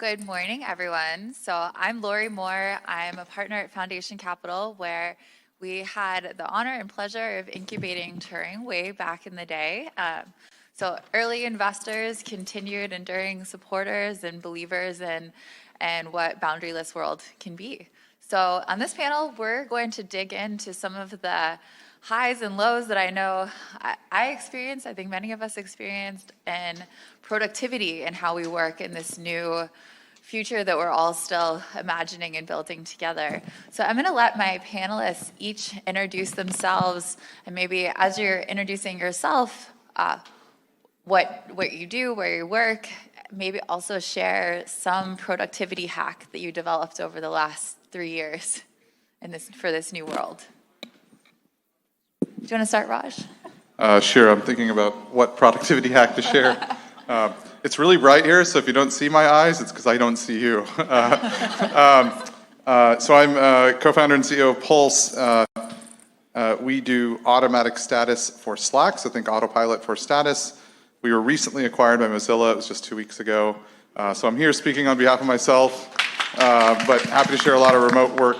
Good morning, everyone. So I'm Lori Moore. I'm a partner at Foundation Capital, where we had the honor and pleasure of incubating Turing way back in the day. So early investors, continued enduring supporters and believers in what boundaryless world can be. So on this panel, we're going to dig into some of the highs and lows that I know I experienced, I think many of us experienced, and productivity and how we work in this new future that we're all still imagining and building together. So I'm going to let my panelists each introduce themselves, and maybe as you're introducing yourself, what you do, where you work, maybe also share some productivity hack that you developed over the last 3 years for this new world. Do you want to start, Raj? Sure, I'm thinking about what productivity hack to share. It's really bright here, so if you don't see my eyes, it's because I don't see you. So I'm co-founder and CEO of Pulse. We do automatic status for Slack, so think autopilot for status. We were recently acquired by Mozilla. It was just 2 weeks ago. So I'm here speaking on behalf of myself, but happy to share a lot of remote work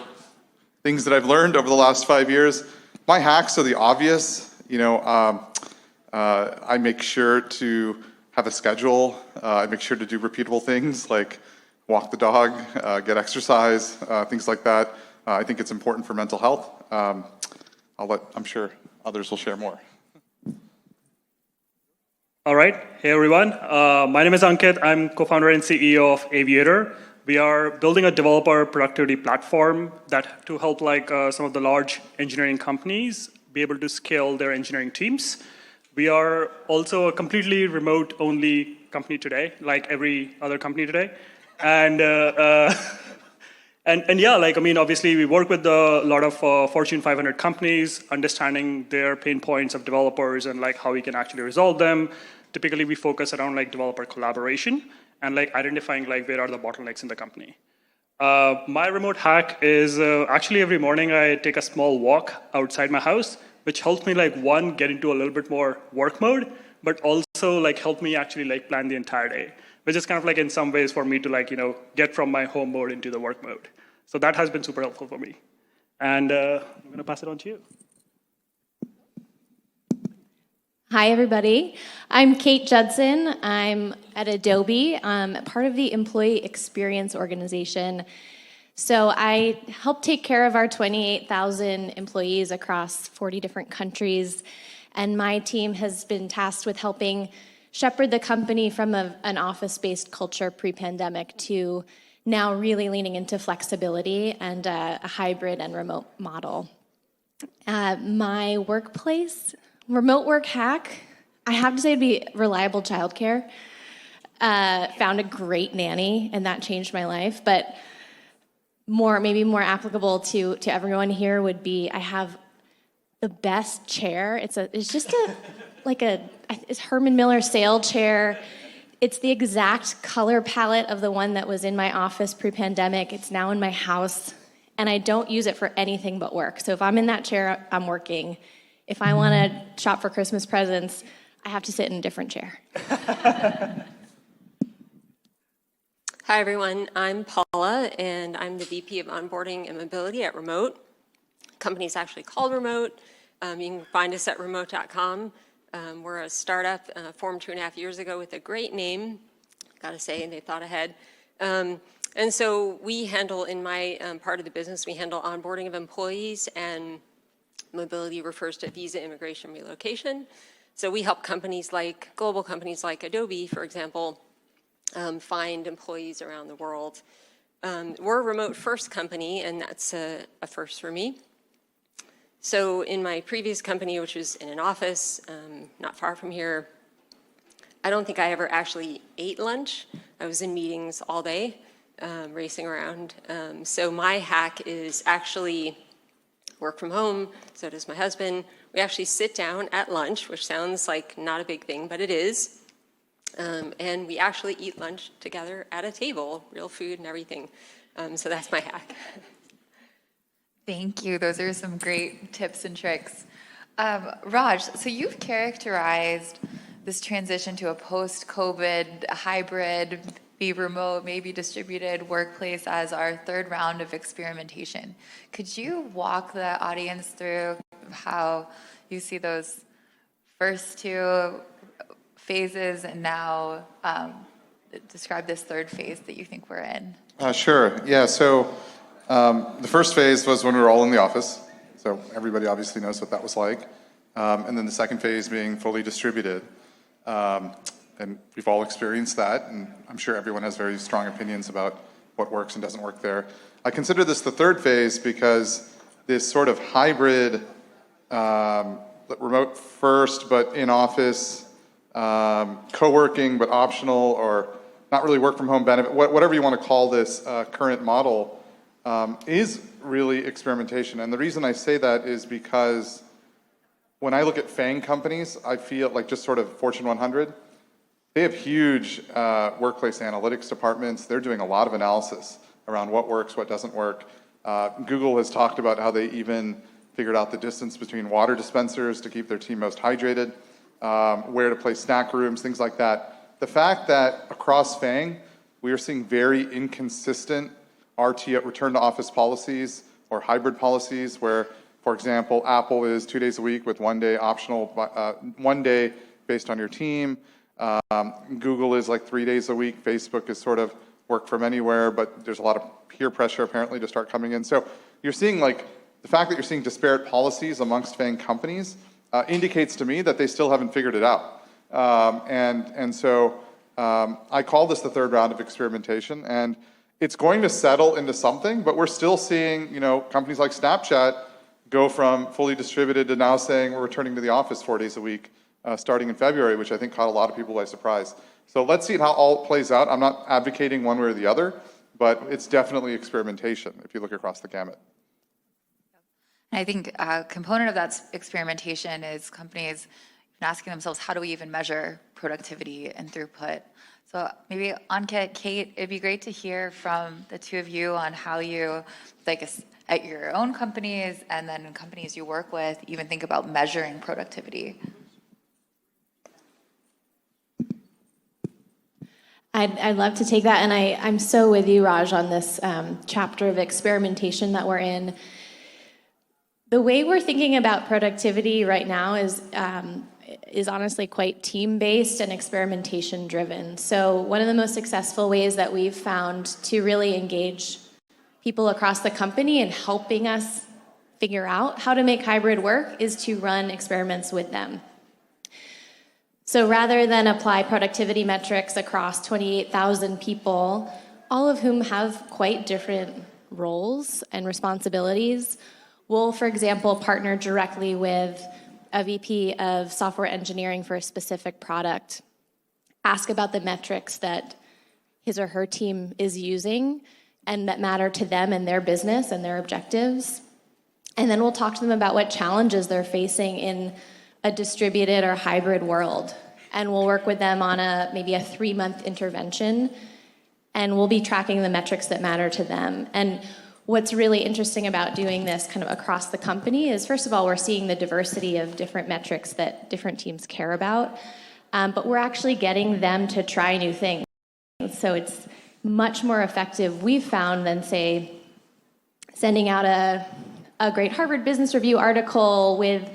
things that I've learned over the last 5 years. My hacks are the obvious. I make sure to have a schedule. I make sure to do repeatable things like walk the dog, get exercise, things like that. I think it's important for mental health. I'm sure others will share more. All right. Hey, everyone. My name is Ankit. I'm co-founder and CEO of Aviator. We are building a developer productivity platform to help some of the large engineering companies be able to scale their engineering teams. We are also a completely remote-only company today, like every other company today. And obviously we work with a lot of Fortune 500 companies, understanding their pain points of developers and how we can actually resolve them. Typically, we focus around developer collaboration and identifying where are the bottlenecks in the company. My remote hack is actually every morning I take a small walk outside my house, which helps me one, get into a little bit more work mode, but also help me actually plan the entire day, which is kind of in some ways for me to get from my home mode into the work mode. So that has been super helpful for me. And I'm going to pass it on to you. Hi, everybody. I'm Kate Judson. I'm at Adobe. I'm part of the employee experience organization. So I help take care of our 28,000 employees across 40 different countries. And my team has been tasked with helping shepherd the company from an office-based culture pre-pandemic to now really leaning into flexibility and a hybrid and remote model. My workplace remote work hack, I have to say, it'd be reliable childcare. Found a great nanny, and that changed my life. But maybe more applicable to everyone here would be I have the best chair. It's just it's Herman Miller sail chair. It's the exact color palette of the one that was in my office pre-pandemic. It's now in my house, and I don't use it for anything but work. So if I'm in that chair, I'm working. If I want to shop for Christmas presents, I have to sit in a different chair. Hi, everyone. I'm Paula, and I'm the VP of Onboarding and Mobility at Remote. The company's actually called Remote. You can find us at remote.com. We're a startup formed 2.5 years ago with a great name. Gotta say, they thought ahead. And so we handle, in my part of the business, we handle onboarding of employees, and mobility refers to visa, immigration, relocation. So we help global companies like Adobe, for example, find employees around the world. We're a remote-first company, and that's a first for me. So in my previous company, which was in an office not far from here, I don't think I ever actually ate lunch. I was in meetings all day, racing around. So my hack is actually work from home, so does my husband. We actually sit down at lunch, which sounds like not a big thing, but it is. And we actually eat lunch together at a table, real food and everything. So that's my hack. Thank you. Those are some great tips and tricks. Raj, so you've characterized this transition to a post-COVID hybrid be remote, maybe distributed workplace as our third round of experimentation. Could you walk the audience through how you see those first two phases and now describe this third phase that you think we're in? Sure. Yeah. So the first phase was when we were all in the office. So everybody obviously knows what that was like. And then the second phase being fully distributed. And we've all experienced that. And I'm sure everyone has very strong opinions about what works and doesn't work there. I consider this the third phase because this sort of hybrid, remote first, but in office, co-working, but optional, or not really work from home benefit, whatever you want to call this current model, is really experimentation. And the reason I say that is because when I look at FANG companies, I feel like just sort of Fortune 100, they have huge workplace analytics departments. They're doing a lot of analysis around what works, what doesn't work. Google has talked about how they even figured out the distance between water dispensers to keep their team most hydrated, where to place snack rooms, things like that. The fact that across FANG, we are seeing very inconsistent RTO, return to office policies or hybrid policies where, for example, Apple is 2 days a week with 1 day optional, 1 day based on your team. Google is like 3 days a week. Facebook is sort of work from anywhere, but there's a lot of peer pressure apparently to start coming in. So you're seeing like the fact that you're seeing disparate policies amongst FANG companies indicates to me that they still haven't figured it out. So I call this the third round of experimentation, and it's going to settle into something, but we're still seeing, companies like Snapchat go from fully distributed to now saying we're returning to the office 4 days a week, starting in February, which I think caught a lot of people by surprise. So let's see how all plays out. I'm not advocating one way or the other, but it's definitely experimentation if you look across the gamut. I think a component of that experimentation is companies asking themselves, how do we even measure productivity and throughput? So maybe Ankit, Kate, it'd be great to hear from the two of you on how you, like at your own companies and then in companies you work with, even think about measuring productivity. I'd love to take that, and I'm so with you, Raj, on this chapter of experimentation that we're in. The way we're thinking about productivity right now is honestly quite team-based and experimentation-driven. So one of the most successful ways that we've found to really engage people across the company in helping us figure out how to make hybrid work is to run experiments with them. So rather than apply productivity metrics across 28,000 people, all of whom have quite different roles and responsibilities, we'll, for example, partner directly with a VP of software engineering for a specific product, ask about the metrics that his or her team is using and that matter to them and their business and their objectives. And then we'll talk to them about what challenges they're facing in a distributed or hybrid world. And we'll work with them on maybe a 3-month intervention, and we'll be tracking the metrics that matter to them. And what's really interesting about doing this kind of across the company is, first of all, we're seeing the diversity of different metrics that different teams care about, but we're actually getting them to try new things. So it's much more effective, we've found, than, say, sending out a great Harvard Business Review article with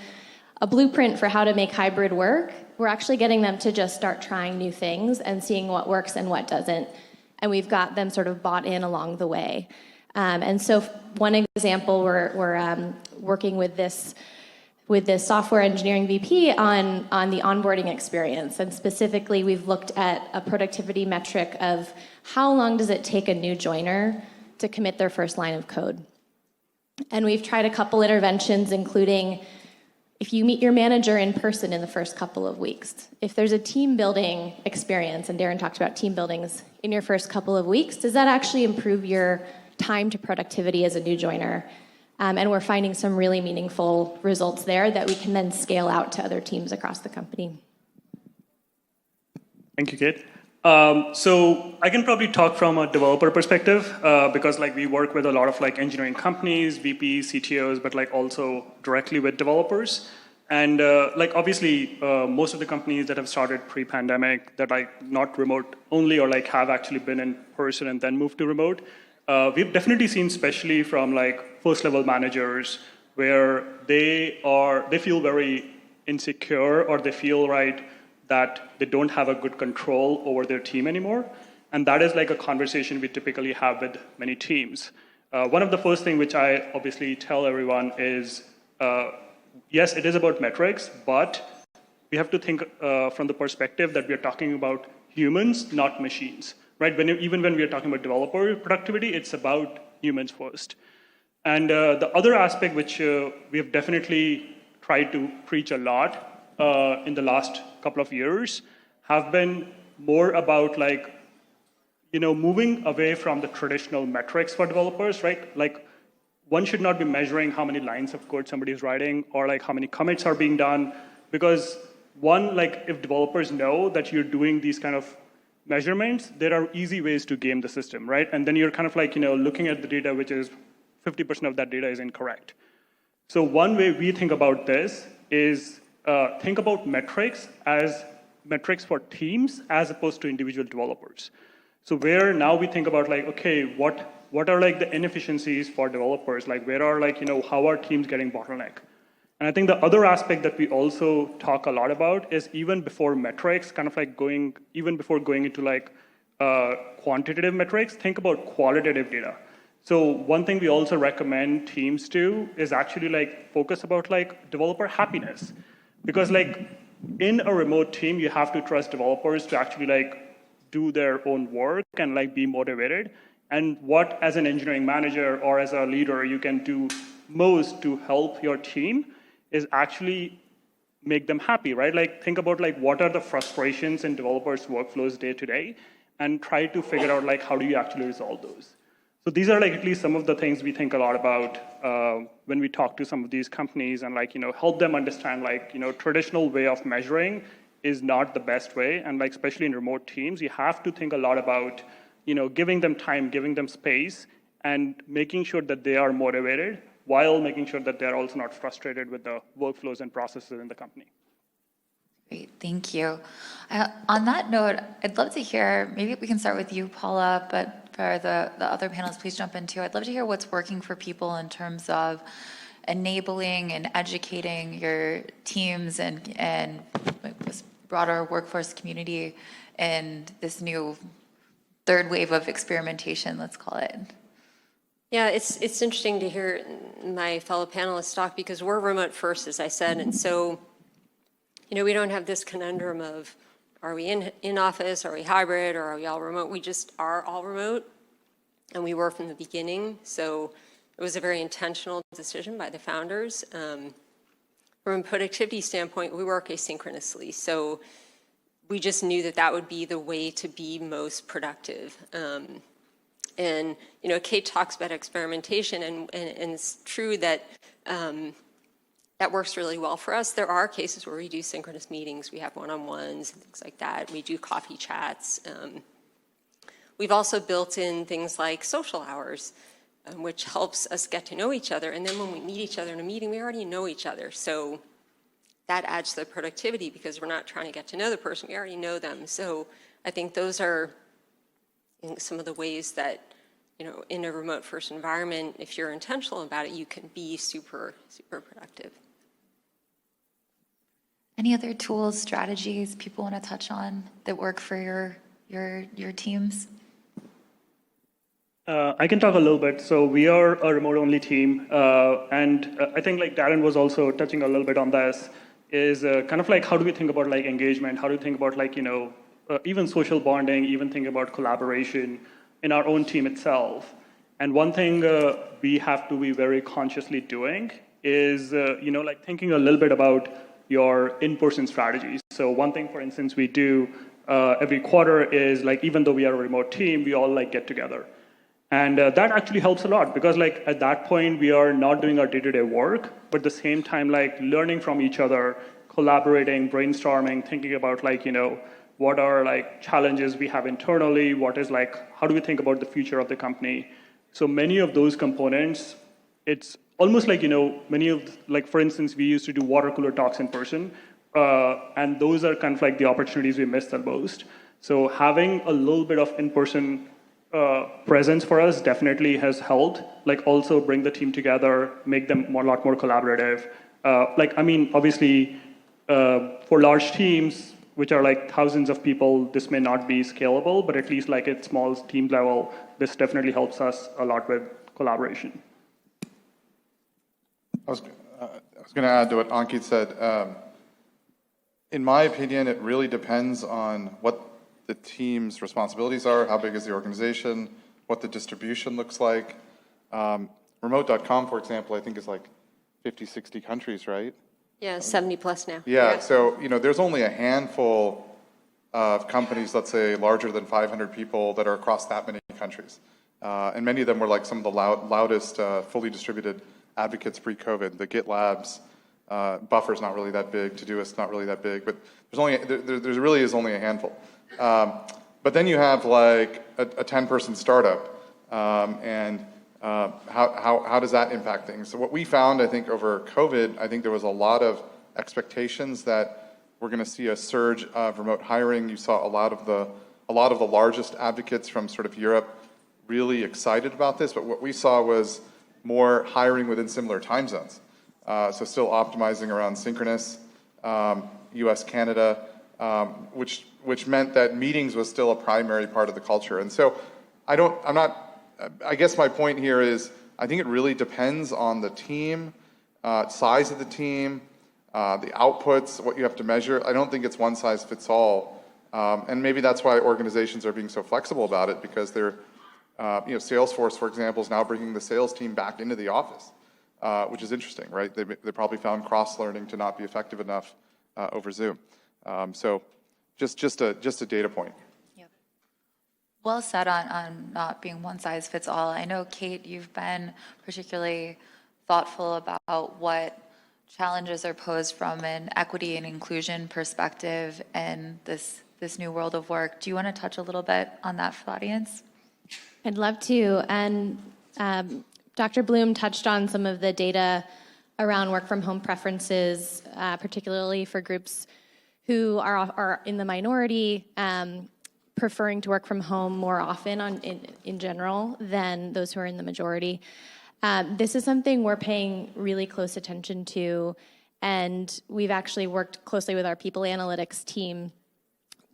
a blueprint for how to make hybrid work. We're actually getting them to just start trying new things and seeing what works and what doesn't. And we've got them sort of bought in along the way. And so one example, we're working with this software engineering VP on the onboarding experience. And specifically, we've looked at a productivity metric of how long does it take a new joiner to commit their first line of code. And we've tried a couple interventions, including if you meet your manager in person in the first couple of weeks, if there's a team building experience, and Darren talked about team buildings in your first couple of weeks, does that actually improve your time to productivity as a new joiner? And we're finding some really meaningful results there that we can then scale out to other teams across the company. Thank you, Kate. So I can probably talk from a developer perspective because we work with a lot of engineering companies, VPs, CTOs, but also directly with developers. And like obviously, most of the companies that have started pre-pandemic that like not remote only or like have actually been in person and then moved to remote, we've definitely seen, especially from like first level managers, where they feel very insecure or they feel that they don't have a good control over their team anymore. And that is like a conversation we typically have with many teams. One of the first things which I obviously tell everyone is, yes, it is about metrics, but we have to think from the perspective that we are talking about humans, not machines, right? Even when we are talking about developer productivity, it's about humans first. And the other aspect which we have definitely tried to preach a lot in the last couple of years have been more about like, moving away from the traditional metrics for developers, right? Like one should not be measuring how many lines of code somebody is writing or like how many commits are being done, because one, like if developers know that you're doing these kind of measurements, there are easy ways to game the system, right? And then you're kind of like, looking at the data, which is 50% of that data is incorrect. So one way we think about this is think about metrics as metrics for teams as opposed to individual developers. So where now we think about like, okay, what are like the inefficiencies for developers? Like where are like, how are teams getting bottleneck? And I think the other aspect that we also talk a lot about is even before metrics, kind of like even before going into like quantitative metrics, think about qualitative data. So one thing we also recommend teams do is actually like focus about like developer happiness. Because like in a remote team, you have to trust developers to actually like do their own work and like be motivated. And what as an engineering manager or as a leader you can do most to help your team is actually make them happy, right? Like think about like what are the frustrations in developers' workflows day to day and try to figure out like how do you actually resolve those. So these are like at least some of the things we think a lot about when we talk to some of these companies and like, help them understand like, traditional way of measuring is not the best way. And like, especially in remote teams, you have to think a lot about, giving them time, giving them space, and making sure that they are motivated while making sure that they're also not frustrated with the workflows and processes in the company. Great, thank you. On that note, I'd love to hear, maybe we can start with you, Paula, but for the other panelists, please jump in too. I'd love to hear what's working for people in terms of enabling and educating your teams and this broader workforce community in this new third wave of experimentation, let's call it. Yeah, it's interesting to hear my fellow panelists talk because we're remote first, as I said, and so we don't have this conundrum of are we in office, are we hybrid, or are we all remote? We just are all remote, and we were from the beginning. So it was a very intentional decision by the founders. From a productivity standpoint, we work asynchronously, so we just knew that that would be the way to be most productive. And Kate talks about experimentation, and it's true that that works really well for us. There are cases where we do synchronous meetings. We have one-on-ones and things like that. We do coffee chats. We've also built in things like social hours, which helps us get to know each other. And then when we meet each other in a meeting, we already know each other. So that adds to the productivity because we're not trying to get to know the person. We already know them. So I think those are some of the ways that, in a remote first environment, if you're intentional about it, you can be super, super productive. Any other tools, strategies people want to touch on that work for your teams? I can talk a little bit. So we are a remote-only team, and I think like Darren was also touching a little bit on this, is kind of like how do we think about like engagement? How do we think about like, even social bonding, even think about collaboration in our own team itself? And one thing we have to be very consciously doing is, like thinking a little bit about your in-person strategies. So one thing, for instance, we do every quarter is like, even though we are a remote team, we all like get together. And that actually helps a lot because like at that point, we are not doing our day-to-day work, but at the same time, like learning from each other, collaborating, brainstorming, thinking about like, what are like challenges we have internally, what is like, how do we think about the future of the company? So many of those components, it's almost like, many of, like, for instance, we used to do water cooler talks in person, and those are kind of like the opportunities we miss the most. So having a little bit of in-person presence for us definitely has helped, like also bring the team together, make them a lot more collaborative. Obviously, for large teams, which are like thousands of people, this may not be scalable, but at least like at small team level, this definitely helps us a lot with collaboration. I was going to add to what Ankit said. In my opinion, it really depends on what the team's responsibilities are, how big is the organization, what the distribution looks like. Remote.com, for example, I think is like 50, 60 countries, right? Yeah, 70 plus now. Yeah, so there's only a handful of companies, let's say larger than 500 people, that are across that many countries. And many of them were like some of the loudest fully distributed advocates pre-COVID. The GitLabs, Buffer's not really that big, Todoist not really that big, but there really is only a handful. But then you have like a 10-person startup, and how does that impact things? So what we found, I think, over COVID, I think there was a lot of expectations that we're going to see a surge of remote hiring. You saw a lot of the largest advocates from sort of Europe really excited about this, but what we saw was more hiring within similar time zones. So still optimizing around synchronous, US, Canada, which meant that meetings was still a primary part of the culture. And so I guess my point here is, I think it really depends on the team, size of the team, the outputs, what you have to measure. I don't think it's one size fits all. And maybe that's why organizations are being so flexible about it, because they're, Salesforce, for example, is now bringing the sales team back into the office, which is interesting, right? They probably found cross-learning to not be effective enough over Zoom. So just a data point. Yep. Well said on not being one size fits all. I know, Kate, you've been particularly thoughtful about what challenges are posed from an equity and inclusion perspective in this new world of work. Do you want to touch a little bit on that for the audience? I'd love to. And Dr. Bloom touched on some of the data around work from home preferences, particularly for groups who are in the minority, preferring to work from home more often in general than those who are in the majority. This is something we're paying really close attention to, and we've actually worked closely with our people analytics team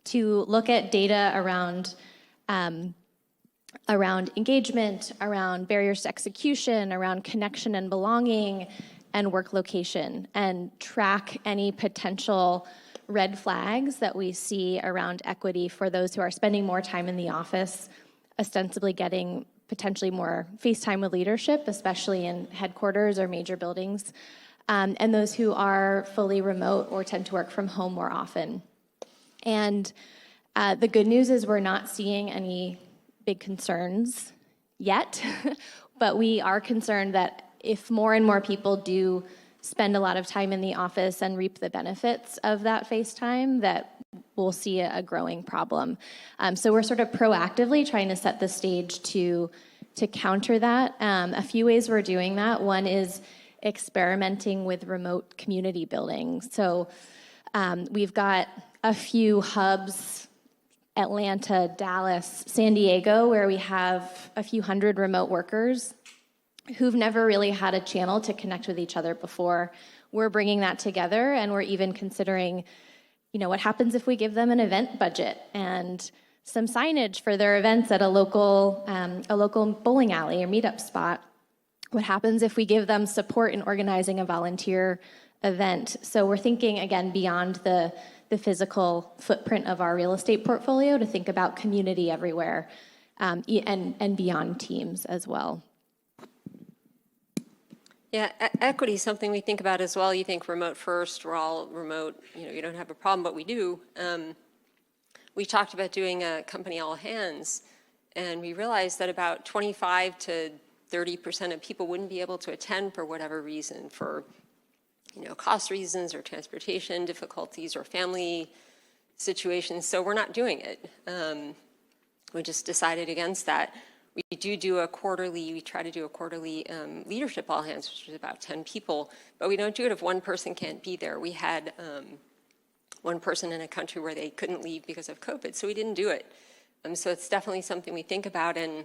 to look at data around engagement, around barriers to execution, around connection and belonging, and work location, and track any potential red flags that we see around equity for those who are spending more time in the office, ostensibly getting potentially more face time with leadership, especially in headquarters or major buildings, and those who are fully remote or tend to work from home more often. And the good news is we're not seeing any big concerns yet, but we are concerned that if more and more people do spend a lot of time in the office and reap the benefits of that face time, that we'll see a growing problem. So we're sort of proactively trying to set the stage to counter that. A few ways we're doing that. One is experimenting with remote community building. So we've got a few hubs, Atlanta, Dallas, San Diego, where we have a few hundred remote workers who've never really had a channel to connect with each other before. We're bringing that together, and we're even considering, what happens if we give them an event budget and some signage for their events at a local bowling alley or meetup spot? What happens if we give them support in organizing a volunteer event? So we're thinking, again, beyond the physical footprint of our real estate portfolio to think about community everywhere, and beyond teams as well. Yeah, equity is something we think about as well. You think remote first, we're all remote, you don't have a problem, but we do. We talked about doing a company all hands, and we realized that about 25 to 30% of people wouldn't be able to attend for whatever reason, for cost reasons or transportation difficulties or family situations. So we're not doing it. We just decided against that. we try to do a quarterly leadership all hands, which is about 10 people, but we don't do it if one person can't be there. We had one person in a country where they couldn't leave because of COVID, so we didn't do it. So it's definitely something we think about. And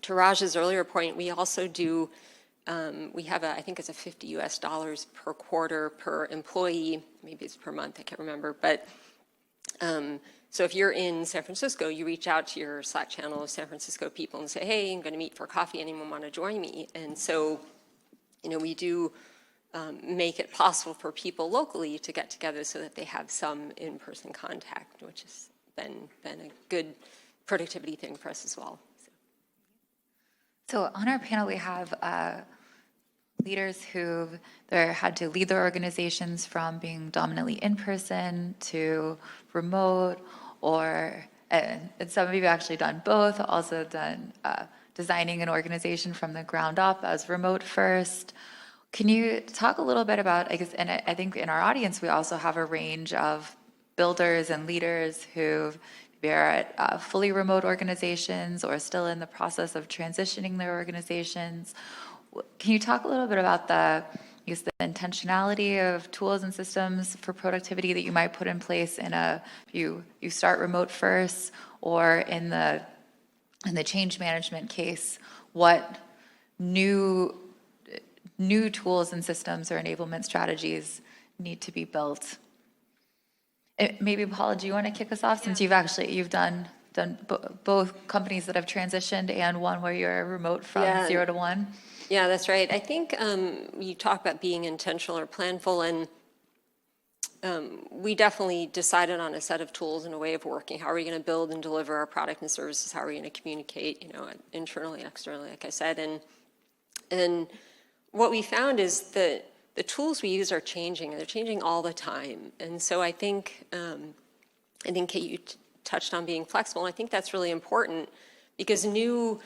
to Raj's earlier point, we also do, we have I think it's a $50 US per quarter per employee, maybe it's per month, I can't remember, but so if you're in San Francisco, you reach out to your Slack channel of San Francisco people and say, hey, I'm going to meet for coffee. Anyone want to join me? And so, we do make it possible for people locally to get together so that they have some in-person contact, which has been a good productivity thing for us as well. So on our panel, we have leaders who've had to lead their organizations from being dominantly in-person to remote, and some of you have actually done both, also done designing an organization from the ground up as remote first. Can you talk a little bit about, I guess, and I think in our audience, we also have a range of builders and leaders who are at fully remote organizations or still in the process of transitioning their organizations. Can you talk a little bit about the intentionality of tools and systems for productivity that you might put in place you start remote first, or in the change management case, what new tools and systems or enablement strategies need to be built? Maybe Paula, do you want to kick us off, since you've done both companies that have transitioned and one where you're remote from 0 to 1? Yeah, that's right. I think you talk about being intentional or planful, and we definitely decided on a set of tools and a way of working. How are we going to build and deliver our product and services? How are we going to communicate, internally, externally, like I said. And what we found is that the tools we use are changing, and they're changing all the time. And so I think Kate, you touched on being flexible, and I think that's really important, because new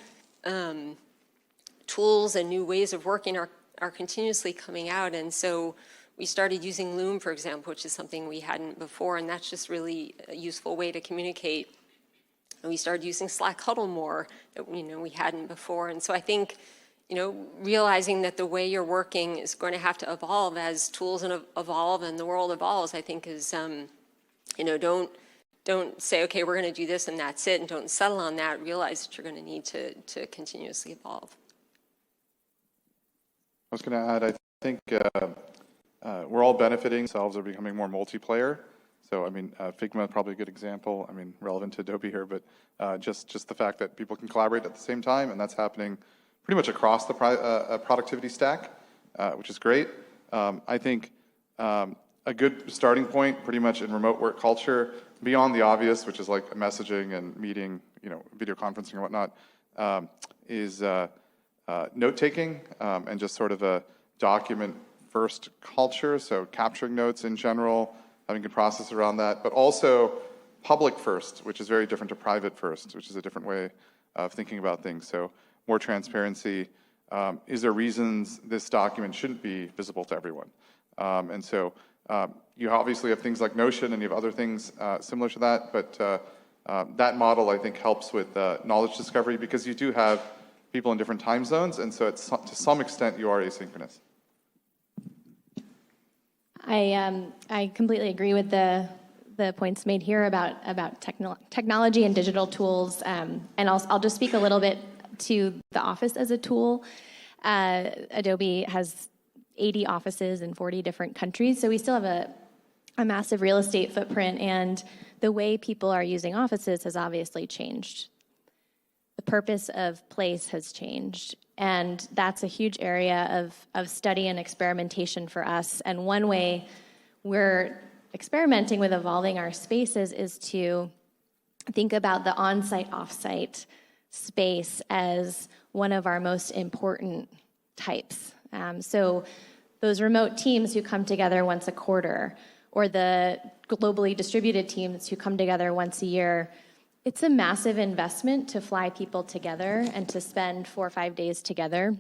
tools and new ways of working are continuously coming out. And so we started using Loom, for example, which is something we hadn't before, and that's just really a useful way to communicate. And we started using Slack Huddle more that we hadn't before. And so I think realizing that the way you're working is going to have to evolve as tools evolve and the world evolves, I think is, don't say, okay, we're going to do this and that's it, and don't settle on that. Realize that you're going to need to continuously evolve. I was going to add, I think we're all benefiting. Ourselves are becoming more multiplayer. So, Figma is probably a good example. Relevant to Adobe here, but just the fact that people can collaborate at the same time, and that's happening pretty much across the productivity stack, which is great. I think a good starting point, pretty much in remote work culture, beyond the obvious, which is like messaging and meeting, video conferencing and whatnot, is note-taking and just sort of a document-first culture. So capturing notes in general, having good process around that, but also public first, which is very different to private first, which is a different way of thinking about things. So more transparency. Is there reasons this document shouldn't be visible to everyone? And so you obviously have things like Notion, and you have other things similar to that, but that model, I think, helps with knowledge discovery, because you do have people in different time zones, and so to some extent you are asynchronous. I completely agree with the points made here about technology and digital tools, and I'll just speak a little bit to the office as a tool. Adobe has 80 offices in 40 different countries, so we still have a massive real estate footprint, and the way people are using offices has obviously changed. The purpose of place has changed, and that's a huge area of study and experimentation for us. And one way we're experimenting with evolving our spaces is to think about the on-site, off-site space as one of our most important types. So those remote teams who come together once a quarter, or the globally distributed teams who come together once a year, it's a massive investment to fly people together and to spend 4 or 5 days together.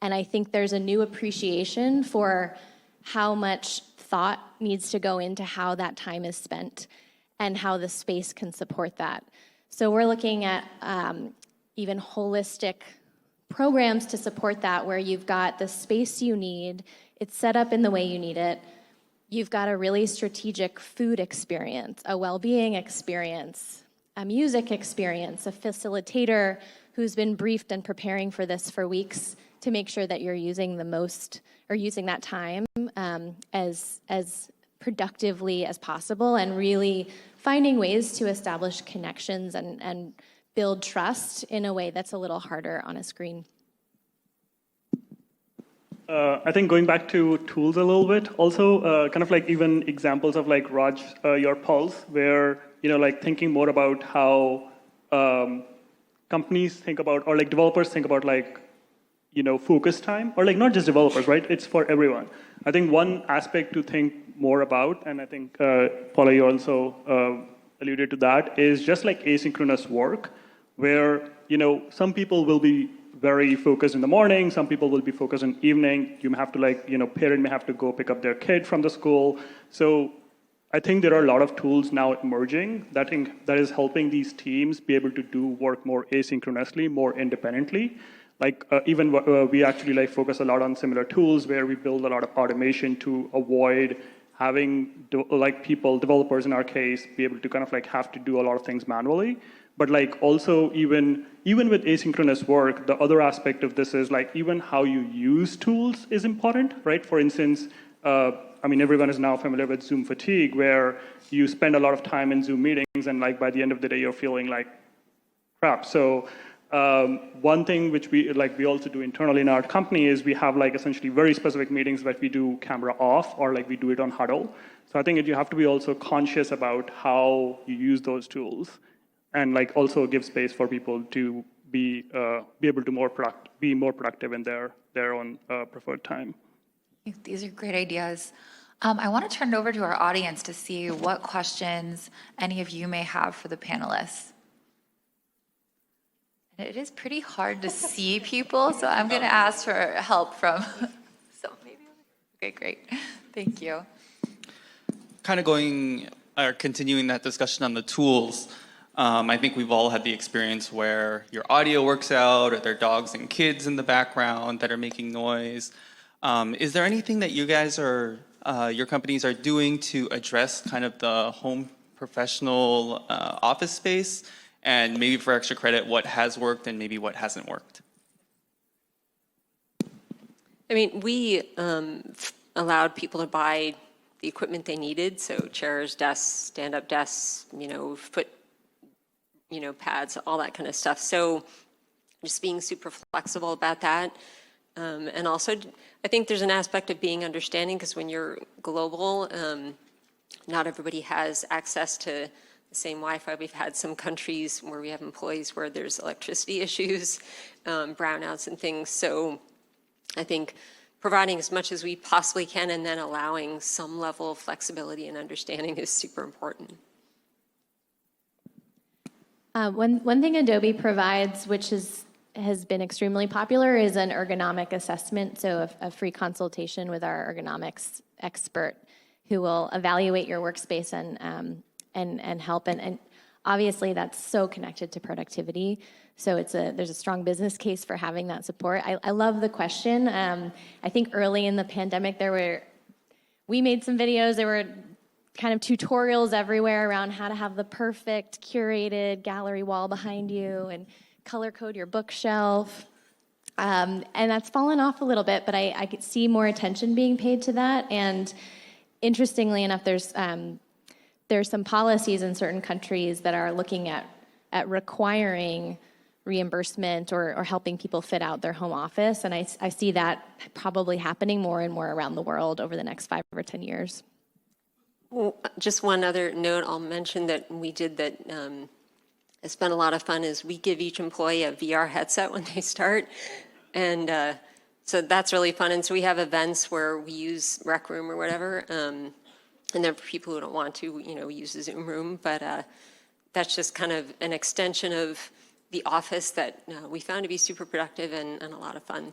And I think there's a new appreciation for how much thought needs to go into how that time is spent and how the space can support that. So we're looking at even holistic programs to support that, where you've got the space you need, it's set up in the way you need it. You've got a really strategic food experience, a well-being experience, a music experience, a facilitator who's been briefed and preparing for this for weeks to make sure that you're using the most, or using that time as productively as possible, and really finding ways to establish connections and build trust in a way that's a little harder on a screen. I think going back to tools a little bit, also kind of like even examples of like Raj, your Pulse, where, you know, like thinking more about how companies think about, or like developers think about like, you know, focus time, or like not just developers, right? It's for everyone. I think one aspect to think more about, and I think Paula, you also alluded to that, is just like asynchronous work, where, you know, some people will be very focused in the morning, some people will be focused in the evening. You may have to like, you know, parent may have to go pick up their kid from the school. So I think there are a lot of tools now emerging that is helping these teams be able to do work more asynchronously, more independently. Like even we actually like focus a lot on similar tools where we build a lot of automation to avoid having developers in our case, be able to kind of like have to do a lot of things manually. But like also even with asynchronous work, the other aspect of this is like even how you use tools is important, right? For instance, I mean, everyone is now familiar with Zoom fatigue, where you spend a lot of time in Zoom meetings and like by the end of the day, you're feeling like crap. So one thing which we also do internally in our company is we have like essentially very specific meetings that we do camera off, or like we do it on huddle. So I think that you have to be also conscious about how you use those tools, and like also give space for people to be able to be more productive in their own preferred time. These are great ideas. I want to turn it over to our audience to see what questions any of you may have for the panelists. And it is pretty hard to see people, so I'm going to ask for help from some maybe. Okay, great. Thank you. Kind of continuing that discussion on the tools. I think we've all had the experience where your audio works out, or there are dogs and kids in the background that are making noise. Is there anything that you guys your companies are doing to address kind of the home professional office space? And maybe for extra credit, what has worked and maybe what hasn't worked? I mean, we allowed people to buy the equipment they needed, so chairs, desks, stand-up desks, foot, pads, all that kind of stuff. So just being super flexible about that. And also, I think there's an aspect of being understanding, because when you're global, not everybody has access to the same Wi-Fi. We've had some countries where we have employees where there's electricity issues, brownouts and things. So I think providing as much as we possibly can and then allowing some level of flexibility and understanding is super important. One thing Adobe provides, which has been extremely popular, is an ergonomic assessment, so a free consultation with our ergonomics expert who will evaluate your workspace and help. And obviously that's so connected to productivity. So there's a strong business case for having that support. I love the question. I think early in the pandemic we made some videos. There were kind of tutorials everywhere around how to have the perfect curated gallery wall behind you and color code your bookshelf. And that's fallen off a little bit, but I could see more attention being paid to that. And interestingly enough, there's some policies in certain countries that are looking at requiring reimbursement or helping people fit out their home office. And I see that probably happening more and more around the world over the next 5 or 10 years. Well, just one other note I'll mention that we did that it's been a lot of fun is we give each employee a VR headset when they start. And so that's really fun. And so we have events where we use Rec Room or whatever. And then for people who don't want to, we use the Zoom room. But that's just kind of an extension of the office that we found to be super productive and a lot of fun.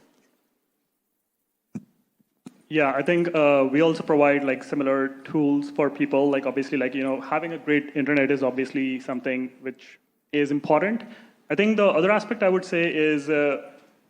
Yeah, I think we also provide like similar tools for people. Like obviously, like having a great internet is obviously something which is important. I think the other aspect I would say is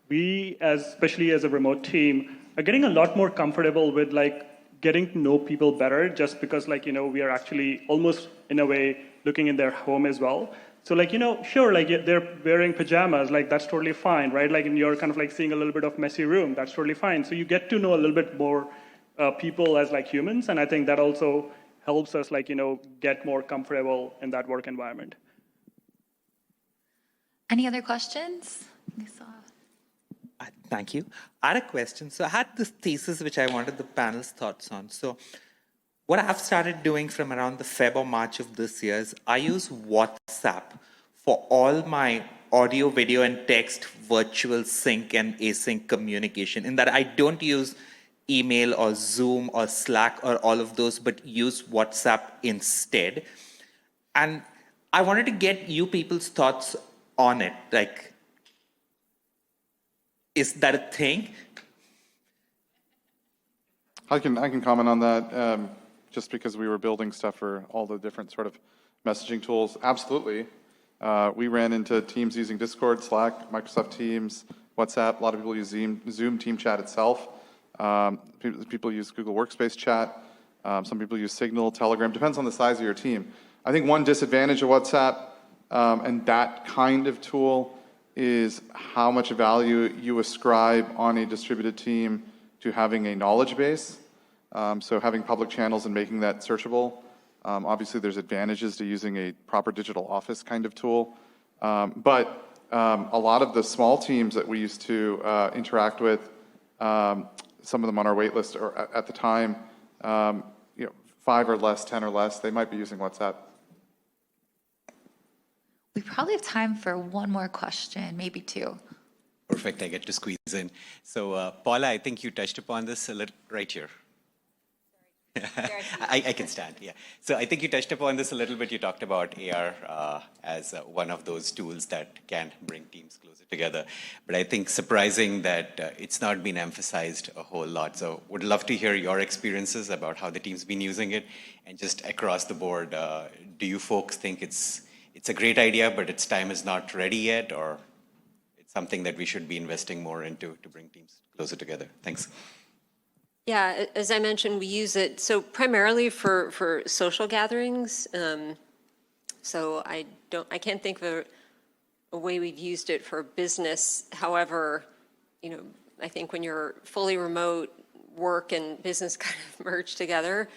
we, especially as a remote team, are getting a lot more comfortable with like getting to know people better, just because like, we are actually almost in a way looking in their home as well. So like, sure, like they're wearing pajamas, like that's totally fine, right? Like, and you're kind of like seeing a little bit of messy room, that's totally fine. So you get to know a little bit more people as like humans, and I think that also helps us like, get more comfortable in that work environment. Any other questions? Thank you. I had a question. So I had this thesis which I wanted the panel's thoughts on. So what I've started doing from around the Feb or March of this year is I use WhatsApp for all my audio, video, and text virtual sync and async communication, in that I don't use email or Zoom or Slack or all of those, but use WhatsApp instead. And I wanted to get you people's thoughts on it. Like, is that a thing? I can comment on that, just because we were building stuff for all the different sort of messaging tools. Absolutely. We ran into teams using Discord, Slack, Microsoft Teams, WhatsApp. A lot of people use Zoom Team Chat itself. People use Google Workspace Chat. Some people use Signal, Telegram. Depends on the size of your team. I think one disadvantage of WhatsApp and that kind of tool is how much value you ascribe on a distributed team to having a knowledge base. So having public channels and making that searchable. Obviously, there's advantages to using a proper digital office kind of tool. But a lot of the small teams that we used to interact with, some of them on our wait list or at the time, 5 or less, 10 or less, they might be using WhatsApp. We probably have time for one more question, maybe two. Perfect, I get to squeeze in. So Paula, I think you touched upon this a little right here. I can stand, yeah. So I think you touched upon this a little bit. You talked about AR as one of those tools that can bring teams closer together. But I think surprising that it's not been emphasized a whole lot. So would love to hear your experiences about how the team's been using it. And just across the board, do you folks think it's a great idea, but its time is not ready yet? Or it's something that we should be investing more into to bring teams closer together? Thanks. Yeah, as I mentioned, we use it so primarily for social gatherings. So I can't think of a way we've used it for business. However, I think when you're fully remote, work and business kind of merge together.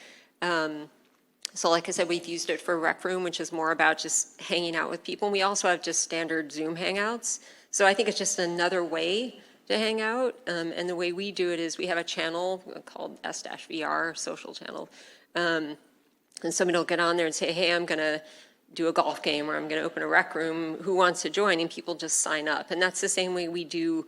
So like I said, we've used it for Rec Room, which is more about just hanging out with people. And we also have just standard Zoom Hangouts. So I think it's just another way to hang out. And the way we do it is we have a channel called S-VR, social channel. And somebody will get on there and say, hey, I'm going to do a golf game or I'm going to open a Rec Room. Who wants to join? And people just sign up. And that's the same way we do,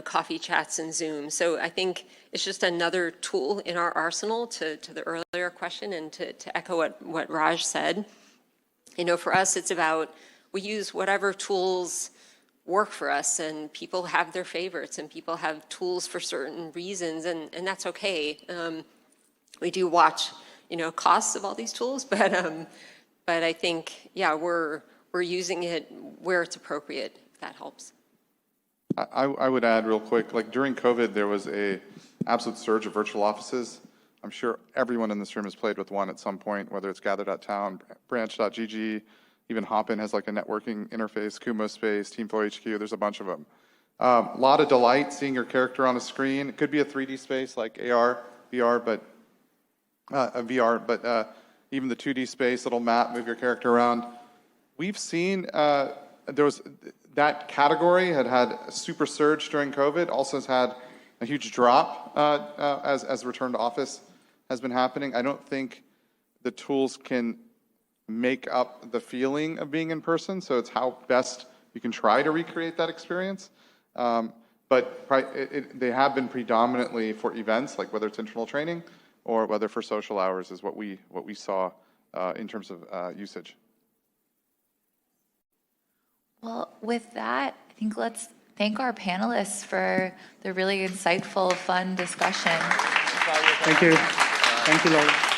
coffee chats and Zoom. So I think it's just another tool in our arsenal to the earlier question and to echo what Raj said. For us, it's about we use whatever tools work for us, and people have their favorites and people have tools for certain reasons, and that's okay. We do watch, costs of all these tools, but I think, yeah, we're using it where it's appropriate, if that helps. I would add real quick, like during COVID, there was a absolute surge of virtual offices. I'm sure everyone in this room has played with one at some point, whether it's Gather.town, Branch.gg, even Hopin has like a networking interface, Kumo Space, Teamflow HQ, there's a bunch of them. A lot of delight seeing your character on a screen. It could be a 3D space like AR, VR, but even the 2D space, little map, move your character around. We've seen that category had a super surge during COVID, also has had a huge drop as return to office has been happening. I don't think the tools can make up the feeling of being in person, so it's how best you can try to recreate that experience. But they have been predominantly for events, like whether it's internal training or whether for social hours is what we saw in terms of usage. Well, with that, I think let's thank our panelists for the really insightful, fun discussion. Thank you. Thank you, Laura.